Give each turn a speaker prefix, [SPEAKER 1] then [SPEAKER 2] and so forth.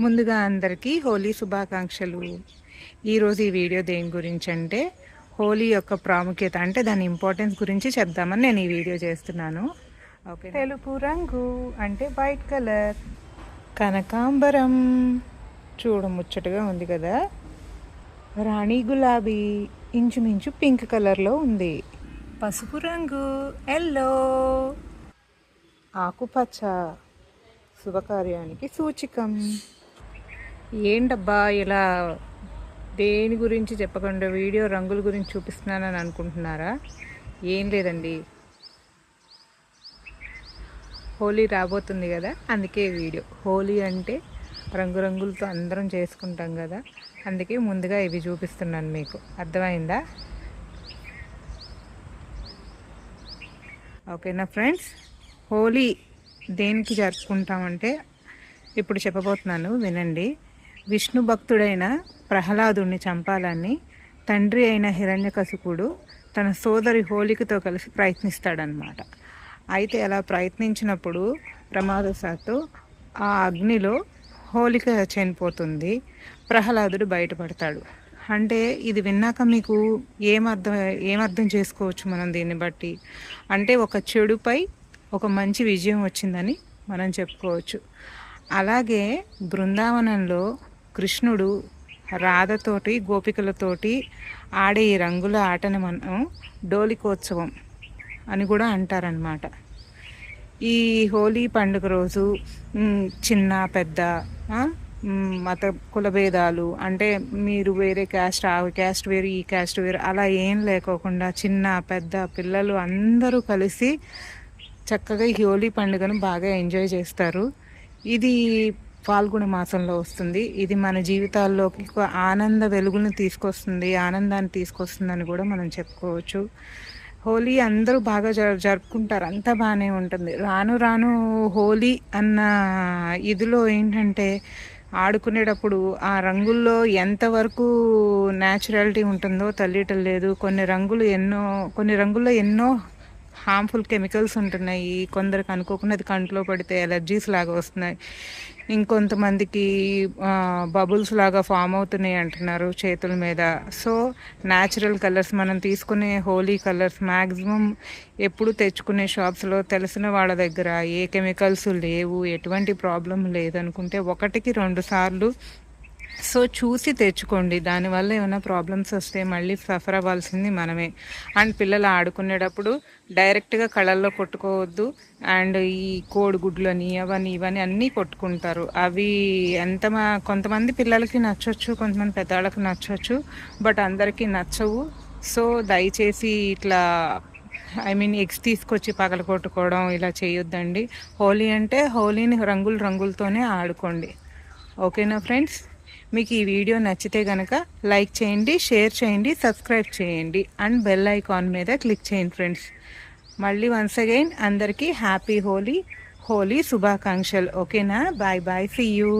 [SPEAKER 1] ముందుగా అందరికీ హోలీ శుభాకాంక్షలు. ఈరోజు ఈ వీడియో దేని గురించి అంటే హోలీ యొక్క ప్రాముఖ్యత అంటే దాని ఇంపార్టెన్స్ గురించి చెప్దామని నేను ఈ వీడియో చేస్తున్నాను. ఓకే, తెలుపు రంగు అంటే వైట్ కలర్, కనకాంబరం చూడముచ్చటగా ఉంది కదా. రాణి గులాబీ ఇంచుమించు పింక్ కలర్లో ఉంది. పసుపు రంగు ఎల్లో, ఆకుపచ్చ శుభకార్యానికి సూచికం. ఏంటబ్బా ఇలా దేని గురించి చెప్పకుండా వీడియో రంగుల గురించి చూపిస్తున్నానని అనుకుంటున్నారా? ఏం లేదండి, హోలీ రాబోతుంది కదా, అందుకే వీడియో. హోలీ అంటే రంగురంగులతో అందరం చేసుకుంటాం కదా, అందుకే ముందుగా ఇవి చూపిస్తున్నాను. మీకు అర్థమైందా? ఓకేనా ఫ్రెండ్స్? హోలీ దేనికి జరుపుకుంటామంటే ఇప్పుడు చెప్పబోతున్నాను, వినండి. విష్ణు భక్తుడైన ప్రహ్లాదుని చంపాలని తండ్రి అయిన హిరణ్యకశిపుడు తన సోదరి హోలికతో కలిసి ప్రయత్నిస్తాడనమాట. అయితే అలా ప్రయత్నించినప్పుడు ప్రమాదవశాత్తు ఆ అగ్నిలో హోలిక చనిపోతుంది. ప్రహ్లాదుడు బయటపడతాడు. అంటే ఇది విన్నాక మీకు ఏమర్థం చేసుకోవచ్చు మనం దీన్ని బట్టి అంటే ఒక చెడుపై ఒక మంచి విజయం వచ్చిందని మనం చెప్పుకోవచ్చు. అలాగే బృందావనంలో కృష్ణుడు రాధతోటి గోపికలతోటి ఆడే ఈ రంగుల ఆటని మనం డోలికోత్సవం అని కూడా అంటారనమాట. ఈ హోలీ పండుగ రోజు చిన్న పెద్ద మత కుల భేదాలు అంటే మీరు వేరే క్యాస్ట్, ఆ క్యాస్ట్ వేరు, ఈ క్యాస్ట్ వేరు అలా ఏం లేకోకుండా చిన్న పెద్ద పిల్లలు అందరూ కలిసి చక్కగా ఈ హోలీ పండుగను బాగా ఎంజాయ్ చేస్తారు. ఇది ఫాల్గుణ మాసంలో వస్తుంది. ఇది మన జీవితాల్లోకి ఆనంద వెలుగులను తీసుకొస్తుంది, ఆనందాన్ని తీసుకొస్తుందని కూడా మనం చెప్పుకోవచ్చు. హోలీ అందరూ బాగా జరుపుకుంటారు, అంతా బాగానే ఉంటుంది. రాను రాను హోలీ అన్న ఇదిలో ఏంటంటే ఆడుకునేటప్పుడు ఆ రంగుల్లో ఎంతవరకు న్యాచురాలిటీ ఉంటుందో తెలియటం లేదు. కొన్ని రంగుల్లో ఎన్నో హార్మ్ఫుల్ కెమికల్స్ ఉంటున్నాయి. కొందరికి అనుకోకుండా అది కంట్లో పడితే ఎలర్జీస్ లాగా వస్తున్నాయి. ఇంకొంతమందికి బబుల్స్ లాగా ఫామ్ అవుతున్నాయి అంటున్నారు చేతుల మీద. సో న్యాచురల్ కలర్స్ మనం తీసుకునే హోలీ కలర్స్ మ్యాక్సిమం ఎప్పుడు తెచ్చుకునే షాప్స్లో తెలిసిన వాళ్ళ దగ్గర ఏ కెమికల్స్ లేవు, ఎటువంటి ప్రాబ్లం లేదనుకుంటే 1-2 సార్లు సో చూసి తెచ్చుకోండి. దానివల్ల ఏమైనా ప్రాబ్లమ్స్ వస్తే మళ్ళీ సఫర్ అవ్వాల్సింది మనమే. అండ్ పిల్లలు ఆడుకునేటప్పుడు డైరెక్ట్గా కళ్ళల్లో కొట్టుకోవద్దు. అండ్ ఈ కోడిగుడ్లని ఇవన్నీ అన్నీ కొట్టుకుంటారు. అవి కొంతమంది పిల్లలకి నచ్చవచ్చు, కొంతమంది పెద్దవాళ్ళకి నచ్చవచ్చు, బట్ అందరికీ నచ్చవు. సో దయచేసి ఇట్లా ఎగ్స్ తీసుకొచ్చి పగల కొట్టుకోవడం ఇలా చేయొద్దండి. హోలీ అంటే హోలీని రంగులతోనే ఆడుకోండి. ఓకేనా ఫ్రెండ్స్? మీకు ఈ వీడియో నచ్చితే కనుక లైక్ చేయండి, షేర్ చేయండి, సబ్స్క్రైబ్ చేయండి అండ్ బెల్ ఐకాన్ మీద క్లిక్ చేయండి ఫ్రెండ్స్. మళ్ళీ వన్స్ అగైన్ అందరికీ హ్యాపీ హోలీ శుభాకాంక్షలు. ఓకేనా? Bye bye, see you.